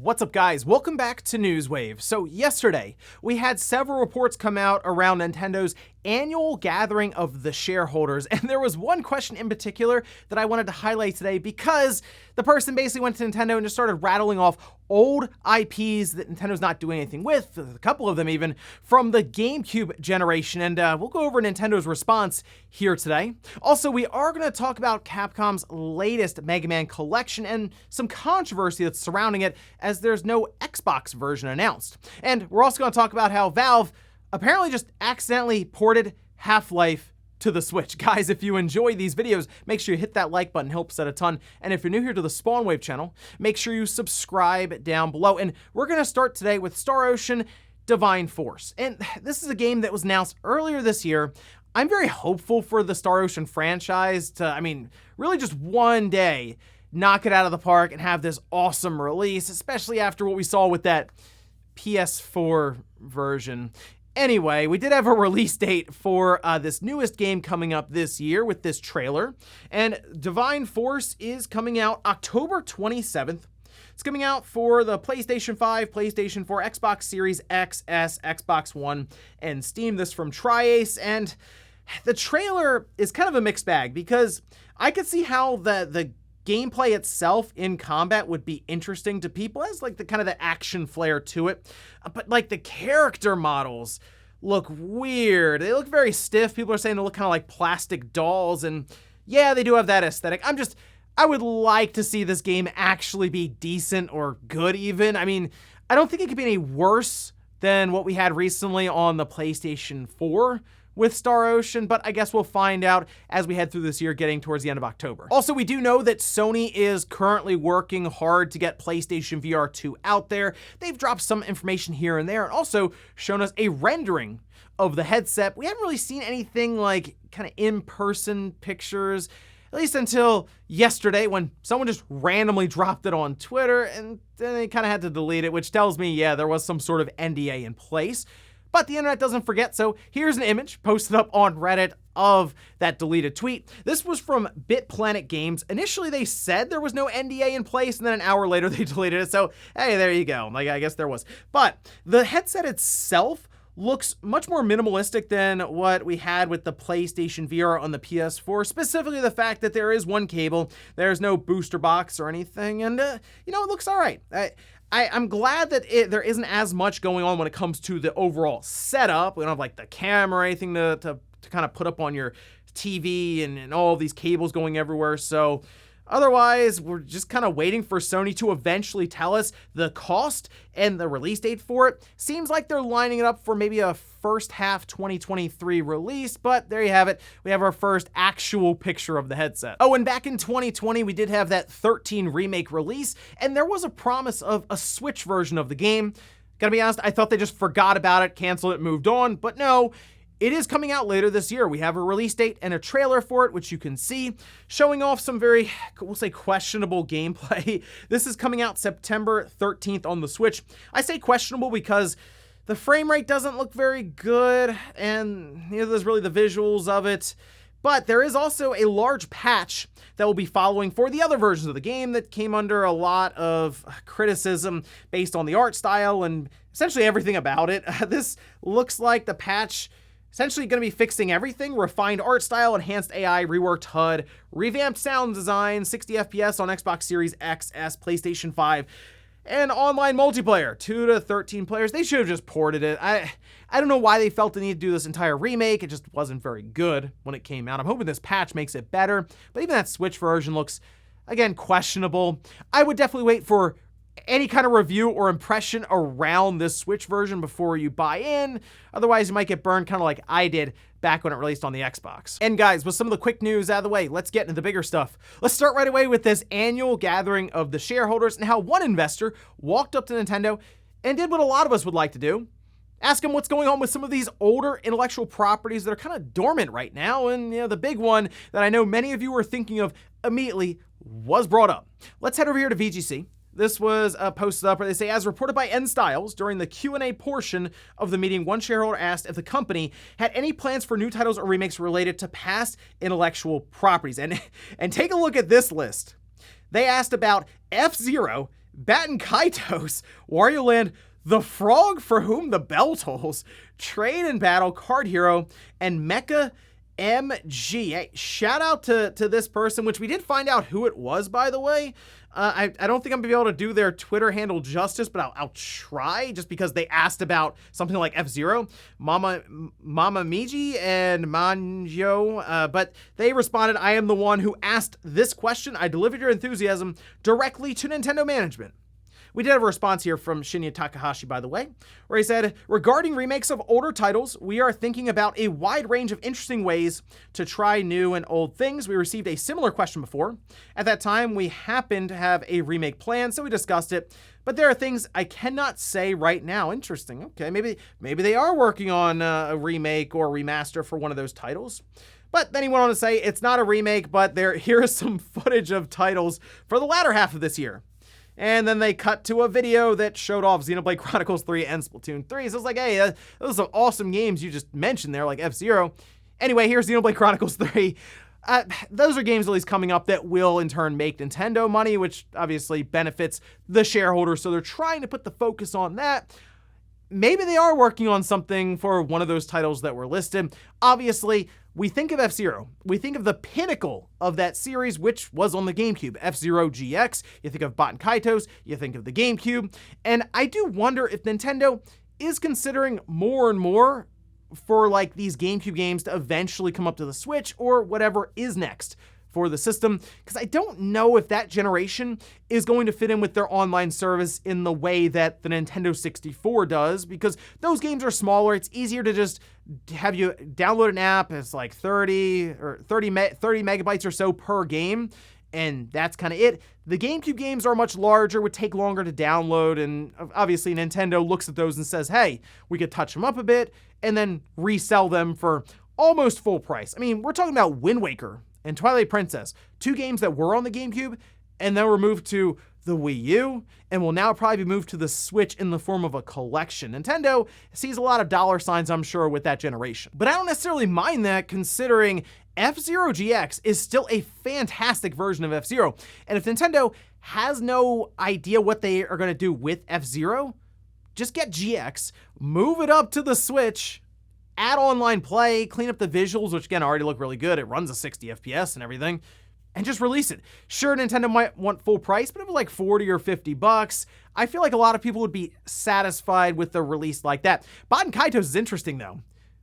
What's up, guys? Welcome back to Newswave. So yesterday, we had several reports come out around Nintendo's annual gathering of the shareholders, and there was one question in particular that I wanted to highlight today because the person basically went to Nintendo and just started rattling off old IPs that Nintendo's not doing anything with, a couple of them even, from the GameCube generation, and we'll go over Nintendo's response here today. Also, we are going to talk about Capcom's latest Mega Man collection and some controversy that's surrounding it, as there's no Xbox version announced. And we're also going to talk about how Valve apparently just accidentally ported Half-Life to the Switch. Guys, if you enjoy these videos, make sure you hit that like button, helps out a ton. And if you're new here to the Spawnwave channel, make sure you subscribe down below. And we're going to start today with Star Ocean Divine Force. And this is a game that was announced earlier this year. I'm very hopeful for the Star Ocean franchise to, really just one day knock it out of the park and have this awesome release, especially after what we saw with that PS4 version. Anyway, we did have a release date for this newest game coming up this year with this trailer, and Divine Force is coming out October 27th. It's coming out for the PlayStation 5, PlayStation 4, Xbox Series XS, Xbox One, and Steam. This from Tri-Ace, and the trailer is kind of a mixed bag because I could see how the gameplay itself in combat would be interesting to people as like the kind of the action flair to it, but like the character models look weird. They look very stiff. People are saying they look kind of like plastic dolls, and yeah, they do have that aesthetic. I would like to see this game actually be decent or good even. I don't think it could be any worse than what we had recently on the PlayStation 4 with Star Ocean, but I guess we'll find out as we head through this year, getting towards the end of October. Also, we do know that Sony is currently working hard to get PlayStation VR 2 out there. They've dropped some information here and there, and also shown us a rendering of the headset. We haven't really seen anything like kind of in-person pictures, at least until yesterday when someone just randomly dropped it on Twitter, and then they kind of had to delete it, which tells me, yeah, there was some sort of NDA in place. But the internet doesn't forget, so here's an image posted up on Reddit of that deleted tweet. This was from BitPlanet Games. Initially, they said there was no NDA in place, and then an hour later, they deleted it. So, hey, there you go. I guess there was. But the headset itself looks much more minimalistic than what we had with the PlayStation VR on the PS4, specifically the fact that there is one cable, there's no booster box or anything, and, it looks all right. I'm glad that there isn't as much going on when it comes to the overall setup. We don't have like the camera or anything to kind of put up on your TV and all these cables going everywhere. So otherwise, we're just kind of waiting for Sony to eventually tell us the cost and the release date for it. Seems like they're lining it up for maybe a first half 2023 release, but there you have it. We have our first actual picture of the headset. Oh, and back in 2020, we did have that 13 remake release, and there was a promise of a Switch version of the game. Gotta be honest, I thought they just forgot about it, canceled it, moved on, but no. It is coming out later this year. We have a release date and a trailer for it, which you can see, showing off some very, we'll say, questionable gameplay. This is coming out September 13th on the Switch. I say questionable because the frame rate doesn't look very good, and there's really the visuals of it. But there is also a large patch that will be following for the other versions of the game that came under a lot of criticism based on the art style and essentially everything about it. This looks like the patch essentially going to be fixing everything: refined art style, enhanced AI, reworked HUD, revamped sound design, 60 FPS on Xbox Series XS, PlayStation 5, and online multiplayer, 2 to 13 players. They should have just ported it. I don't know why they felt the need to do this entire remake. It just wasn't very good when it came out. I'm hoping this patch makes it better, but even that Switch version looks, again, questionable. I would definitely wait for any kind of review or impression around this Switch version before you buy in. Otherwise, you might get burned kind of like I did back when it released on the Xbox. And guys, with some of the quick news out of the way, let's get into the bigger stuff. Let's start right away with this annual gathering of the shareholders and how one investor walked up to Nintendo and did what a lot of us would like to do. Ask them what's going on with some of these older intellectual properties that are kind of dormant right now. And the big one that I know many of you were thinking of immediately was brought up. Let's head over here to VGC. This was posted up where they say, as reported by N Styles, during the Q&A portion of the meeting, one shareholder asked if the company had any plans for new titles or remakes related to past intellectual properties. And take a look at this list. They asked about F-Zero, Batten Kaitos, Wario Land, The Frog for Whom the Bell Tolls, Trade and Battle, Card Hero, and Mecha MG. Hey, shout out to this person, which we did find out who it was, by the way. I don't think I'm gonna be able to do their Twitter handle justice, but I'll try, just because they asked about something like F-Zero, Mama Miji and Manjo, but they responded, I am the one who asked this question. I delivered your enthusiasm directly to Nintendo management. We did have a response here from Shinya Takahashi, by the way, where he said, regarding remakes of older titles, we are thinking about a wide range of interesting ways to try new and old things. We received a similar question before. At that time, we happened to have a remake plan, so we discussed it, but there are things I cannot say right now. Interesting. Okay, maybe they are working on a remake or remaster for one of those titles. But then he went on to say, it's not a remake, but here is some footage of titles for the latter half of this year. And then they cut to a video that showed off Xenoblade Chronicles 3 and Splatoon 3. So it's like, hey, those are awesome games you just mentioned there, like F-Zero. Anyway, here's Xenoblade Chronicles 3. Those are games at least coming up that will in turn make Nintendo money, which obviously benefits the shareholders. So they're trying to put the focus on that. Maybe they are working on something for one of those titles that were listed. Obviously, we think of F-Zero. We think of the pinnacle of that series, which was on the GameCube. F-Zero GX, you think of Batten Kaitos, you think of the GameCube. And I do wonder if Nintendo is considering more and more for like these GameCube games to eventually come up to the Switch or whatever is next for the system, because I don't know if that generation is going to fit in with their online service in the way that the Nintendo 64 does, because those games are smaller. It's easier to just have you download an app. It's like 30 megabytes or so per game, and that's kind of it. The GameCube games are much larger, would take longer to download, and obviously Nintendo looks at those and says, hey, we could touch them up a bit and then resell them for almost full price. I mean, we're talking about Wind Waker and Twilight Princess, two games that were on the GameCube and then were moved to the Wii U and will now probably be moved to the Switch in the form of a collection. Nintendo sees a lot of dollar signs, I'm sure, with that generation. But I don't necessarily mind that, considering F-Zero GX is still a fantastic version of F-Zero. And if Nintendo has no idea what they are going to do with F-Zero, just get GX, move it up to the Switch, add online play, clean up the visuals, which again already look really good. It runs a 60 FPS and everything, and just release it. Sure, Nintendo might want full price, but it was like 40 or 50 bucks. I feel like a lot of people would be satisfied with a release like that. Batten Kaitos is interesting though.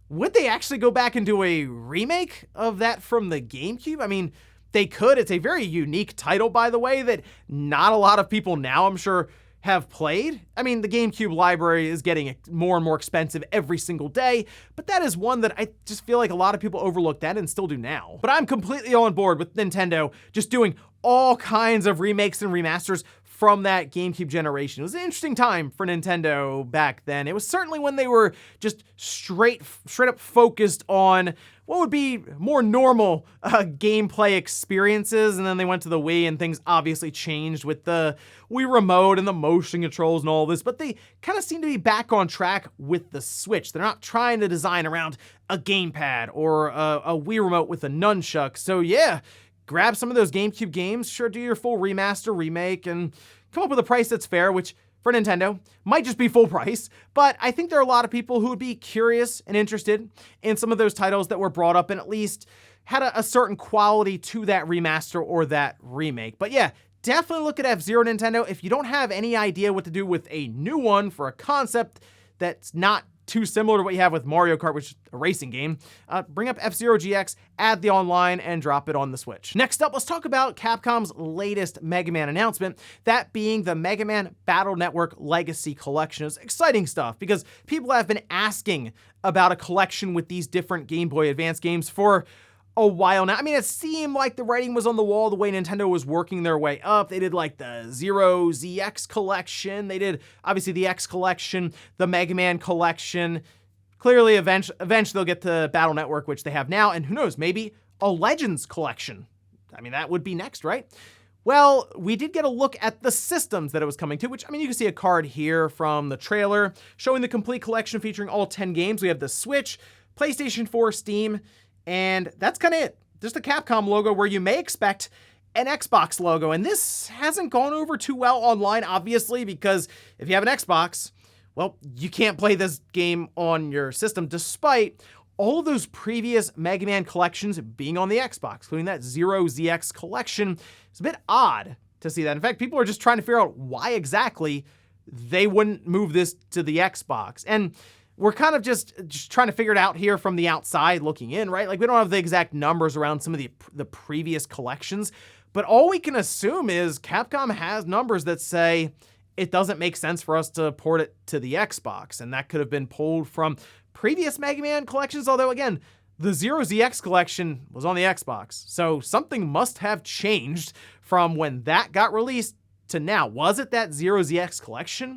Would they actually go back and do a remake of that from the GameCube? I mean, they could. It's a very unique title, by the way, that not a lot of people now, I'm sure, have played. I mean, the GameCube library is getting more and more expensive every single day, but that is one that I just feel like a lot of people overlooked that and still do now. But I'm completely on board with Nintendo just doing all kinds of remakes and remasters from that GameCube generation. It was an interesting time for Nintendo back then. It was certainly when they were just straight up focused on what would be more normal gameplay experiences, and then they went to the Wii and things obviously changed with the Wii Remote and the motion controls and all this, but they kind of seem to be back on track with the Switch. They're not trying to design around a gamepad or a Wii Remote with a nunchuck. So yeah, grab some of those GameCube games, sure, do your full remaster, remake, and come up with a price that's fair, which for Nintendo might just be full price, but I think there are a lot of people who would be curious and interested in some of those titles that were brought up and at least had a certain quality to that remaster or that remake. But yeah, definitely look at F-Zero, Nintendo. If you don't have any idea what to do with a new one for a concept that's not too similar to what you have with Mario Kart, which is a racing game, bring up F-Zero GX, add the online, and drop it on the Switch. Next up, let's talk about Capcom's latest Mega Man announcement, that being the Mega Man Battle Network Legacy Collection. It's exciting stuff because people have been asking about a collection with these different Game Boy Advance games for a while now. I mean, it seemed like the writing was on the wall the way Nintendo was working their way up. They did like the Zero ZX collection. They did obviously the X collection, the Mega Man collection. Clearly, eventually they'll get to Battle Network, which they have now. And who knows, maybe a Legends collection. I mean, that would be next, right? Well, we did get a look at the systems that it was coming to, which, I mean, you can see a card here from the trailer showing the complete collection featuring all 10 games. We have the Switch, PlayStation 4, Steam, and that's kind of it. Just the Capcom logo, where you may expect an Xbox logo. And this hasn't gone over too well online, obviously, because if you have an Xbox, well, you can't play this game on your system, despite all of those previous Mega Man collections being on the Xbox, including that Zero ZX collection. It's a bit odd to see that. In fact, people are just trying to figure out why exactly they wouldn't move this to the Xbox. And we're kind of just trying to figure it out here from the outside looking in, right? Like, we don't have the exact numbers around some of the previous collections, but all we can assume is Capcom has numbers that say it doesn't make sense for us to port it to the Xbox. And that could have been pulled from previous Mega Man collections, although again, the Zero ZX collection was on the Xbox. So something must have changed from when that got released to now. Was it that Zero ZX collection? I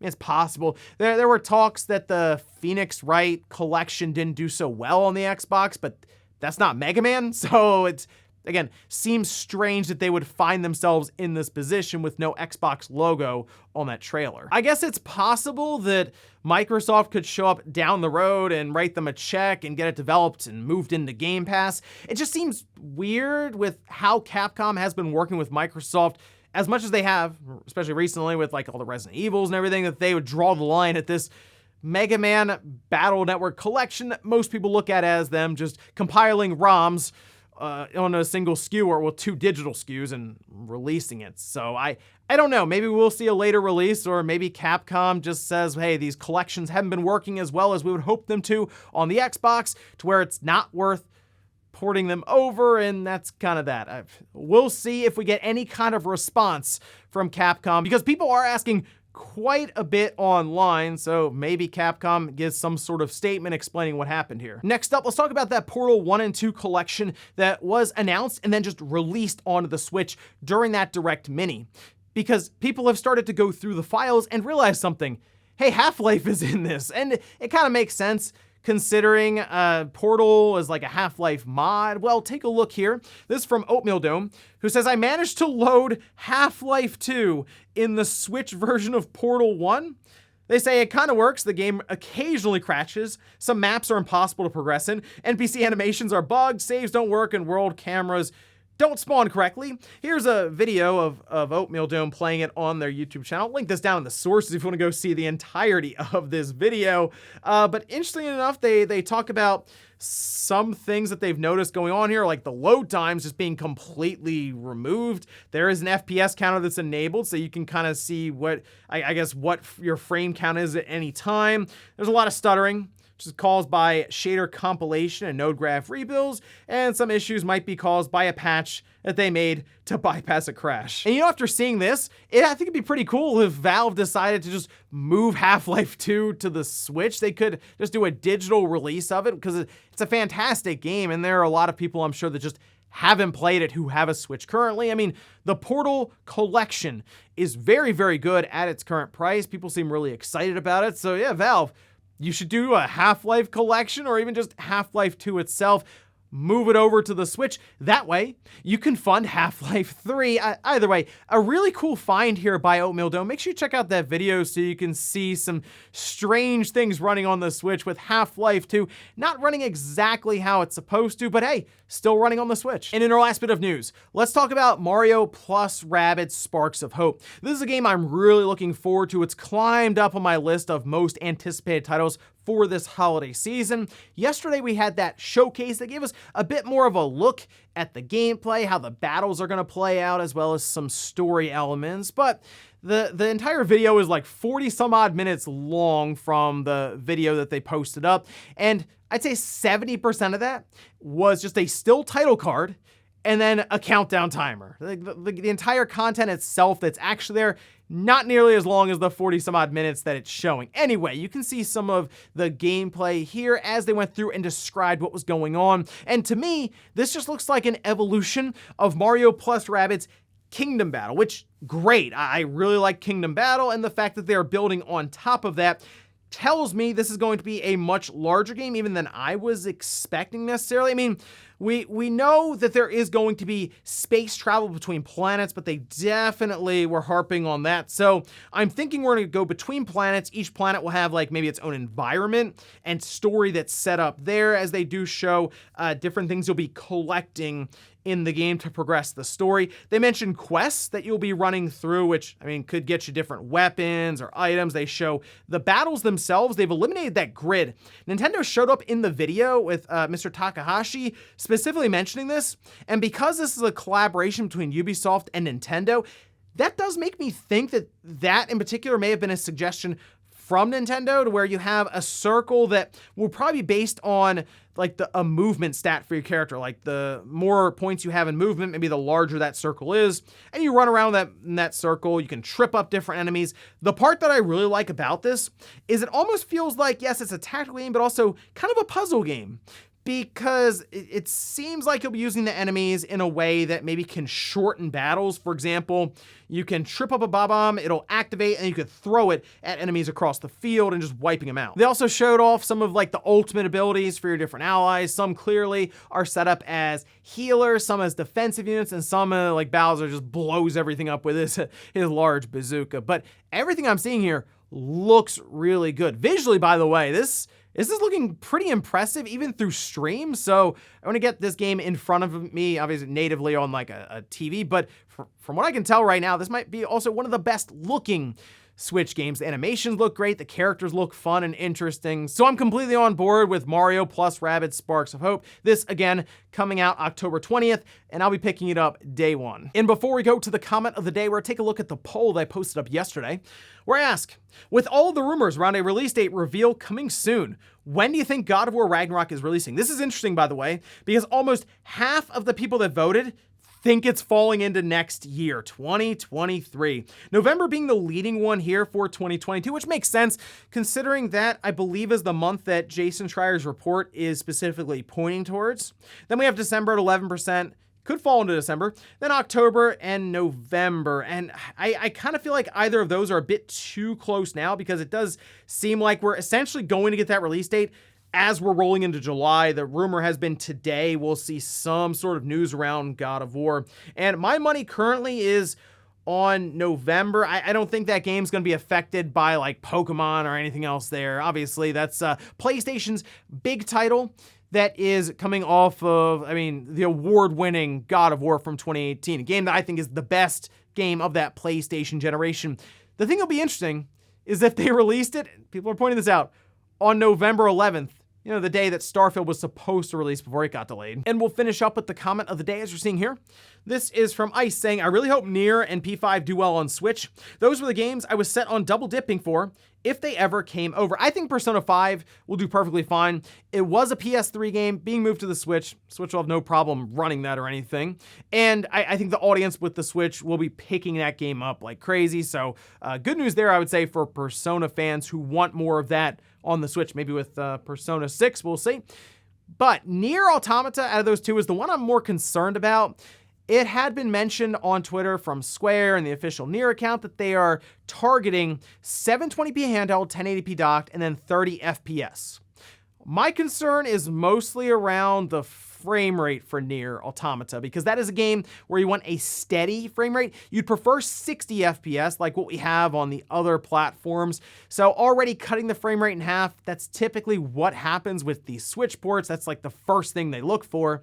mean, it's possible. There were talks that the Phoenix Wright collection didn't do so well on the Xbox, but that's not Mega Man. So it's, again, seems strange that they would find themselves in this position with no Xbox logo on that trailer. I guess it's possible that Microsoft could show up down the road and write them a check and get it developed and moved into Game Pass. It just seems weird with how Capcom has been working with Microsoft as much as they have, especially recently with like all the Resident Evils and everything, that they would draw the line at this Mega Man Battle Network collection that most people look at as them just compiling ROMs on a single SKU or with 2 digital SKUs and releasing it. So I don't know, maybe we'll see a later release, or maybe Capcom just says, hey, these collections haven't been working as well as we would hope them to on the Xbox, to where it's not worth porting them over, and that's kind of that. We'll see if we get any kind of response from Capcom, because people are asking quite a bit online, so maybe Capcom gives some sort of statement explaining what happened here. Next up, let's talk about that Portal 1 and 2 collection that was announced and then just released onto the Switch during that Direct Mini. Because people have started to go through the files and realize something. Hey, Half-Life is in this, and it kind of makes sense considering Portal is like a Half-Life mod. Well, take a look here. This is from Oatmeal Dome, who says, I managed to load Half-Life 2 in the Switch version of Portal 1. They say it kind of works. The game occasionally crashes. Some maps are impossible to progress in. NPC animations are bugged. Saves don't work, and world cameras don't spawn correctly. Here's a video of Oatmeal Dome playing it on their YouTube channel. I'll link this down in the sources if you want to go see the entirety of this video. But interestingly enough, they talk about some things that they've noticed going on here, like the load times just being completely removed. There is an FPS counter that's enabled, so you can kind of see what, I guess, what your frame count is at any time. There's a lot of stuttering, which is caused by shader compilation and node graph rebuilds, and some issues might be caused by a patch that they made to bypass a crash. And you know, after seeing this, I think it'd be pretty cool if Valve decided to just move Half-Life 2 to the Switch. They could just do a digital release of it, because it's a fantastic game, and there are a lot of people, I'm sure, that just haven't played it who have a Switch currently. I mean, the Portal collection is very, very good at its current price. People seem really excited about it. So yeah, Valve, you should do a Half-Life collection, or even just Half-Life 2 itself. Move it over to the Switch. That way, you can fund Half-Life 3. Either way, a really cool find here by Oatmeal Dome. Make sure you check out that video so you can see some strange things running on the Switch with Half-Life 2. Not running exactly how it's supposed to, but hey, still running on the Switch. And in our last bit of news, let's talk about Mario plus Rabbids Sparks of Hope. This is a game I'm really looking forward to. It's climbed up on my list of most anticipated titles for this holiday season. Yesterday we had that showcase that gave us a bit more of a look at the gameplay, how the battles are going to play out, as well as some story elements. But the entire video is like 40 some odd minutes long from the video that they posted up, and I'd say 70% of that was just a still title card and then a countdown timer. The entire content itself that's actually there, not nearly as long as the 40 some odd minutes that it's showing. Anyway, you can see some of the gameplay here as they went through and described what was going on. And to me, this just looks like an evolution of Mario plus Rabbids Kingdom Battle, which, great. I really like Kingdom Battle, and the fact that they're building on top of that tells me this is going to be a much larger game even than I was expecting necessarily. I mean, We know that there is going to be space travel between planets, but they definitely were harping on that. So I'm thinking we're going to go between planets. Each planet will have like maybe its own environment and story that's set up there, as they do show different things you'll be collecting in the game to progress the story. They mentioned quests that you'll be running through, which, I mean, could get you different weapons or items. They show the battles themselves. They've eliminated that grid. Nintendo showed up in the video with Mr. Takahashi specifically mentioning this, and because this is a collaboration between Ubisoft and Nintendo, that does make me think that that in particular may have been a suggestion from Nintendo, to where you have a circle that will probably be based on like a movement stat for your character. Like the more points you have in movement, maybe the larger that circle is, and you run around in that circle. You can trip up different enemies. The part that I really like about this is it almost feels like, yes, it's a tactical game, but also kind of a puzzle game, because it seems like you'll be using the enemies in a way that maybe can shorten battles. For example, you can trip up a bomb, it'll activate, and you could throw it at enemies across the field and just wiping them out. They also showed off some of like the ultimate abilities for your different allies. Some clearly are set up as healers, some as defensive units, and some like Bowser just blows everything up with his large bazooka. But everything I'm seeing here looks really good. Visually, by the way, this is looking pretty impressive even through stream. So I want to get this game in front of me, obviously natively on like a TV, but from what I can tell right now, this might be also one of the best looking Switch games. The animations look great, the characters look fun and interesting, so I'm completely on board with Mario plus Rabbids Sparks of Hope. This, again, coming out October 20th, and I'll be picking it up day one. And before we go to the comment of the day, we're gonna take a look at the poll that I posted up yesterday, where I ask, with all the rumors around a release date reveal coming soon, when do you think God of War Ragnarok is releasing? This is interesting, by the way, because almost half of the people that voted think it's falling into next year, 2023. November being the leading one here for 2022, which makes sense considering that I believe is the month that Jason Schreier's report is specifically pointing towards. Then we have December at 11%. Could fall into December, then October and November. And I kind of feel like either of those are a bit too close now, because it does seem like we're essentially going to get that release date as we're rolling into July. The rumor has been today we'll see some sort of news around God of War. And my money currently is on November. I don't think that game's going to be affected by like Pokemon or anything else there. Obviously, that's PlayStation's big title that is coming off of, I mean, the award-winning God of War from 2018, a game that I think is the best game of that PlayStation generation. The thing that'll be interesting is if they released it, people are pointing this out, on November 11th, you know, the day that Starfield was supposed to release before it got delayed. And we'll finish up with the comment of the day, as you're seeing here. This is from Ice saying, I really hope Nier and P5 do well on Switch. Those were the games I was set on double dipping for if they ever came over. I think Persona 5 will do perfectly fine. It was a PS3 game being moved to the Switch. Switch will have no problem running that or anything. And I think the audience with the Switch will be picking that game up like crazy. So good news there, I would say, for Persona fans who want more of that on the Switch. Maybe with Persona 6, we'll see. But Nier Automata out of those two is the one I'm more concerned about. It had been mentioned on Twitter from Square and the official Nier account that they are targeting 720p handheld, 1080p docked, and then 30 FPS. My concern is mostly around the frame rate for Nier Automata, because that is a game where you want a steady frame rate. You'd prefer 60 FPS like what we have on the other platforms. So already cutting the frame rate in half, that's typically what happens with the Switch ports. That's like the first thing they look for.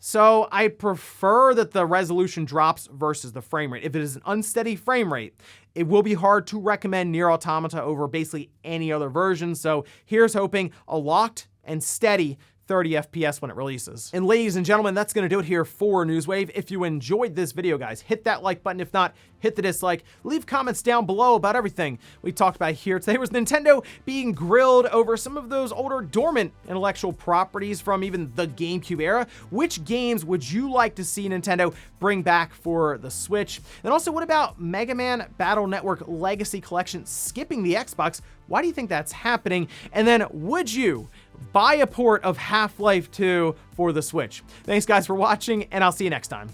So I prefer that the resolution drops versus the frame rate. If it is an unsteady frame rate, it will be hard to recommend Nier Automata over basically any other version. So here's hoping a locked and steady 30 FPS when it releases. And ladies and gentlemen, that's gonna do it here for Newswave. If you enjoyed this video, guys, hit that like button. If not, hit the dislike. Leave comments down below about everything we talked about here today. Was Nintendo being grilled over some of those older dormant intellectual properties from even the GameCube era? Which games would you like to see Nintendo bring back for the Switch? And also, what about Mega Man Battle Network Legacy Collection skipping the Xbox? Why do you think that's happening? And then, would you buy a port of Half-Life 2 for the Switch? Thanks guys for watching, and I'll see you next time.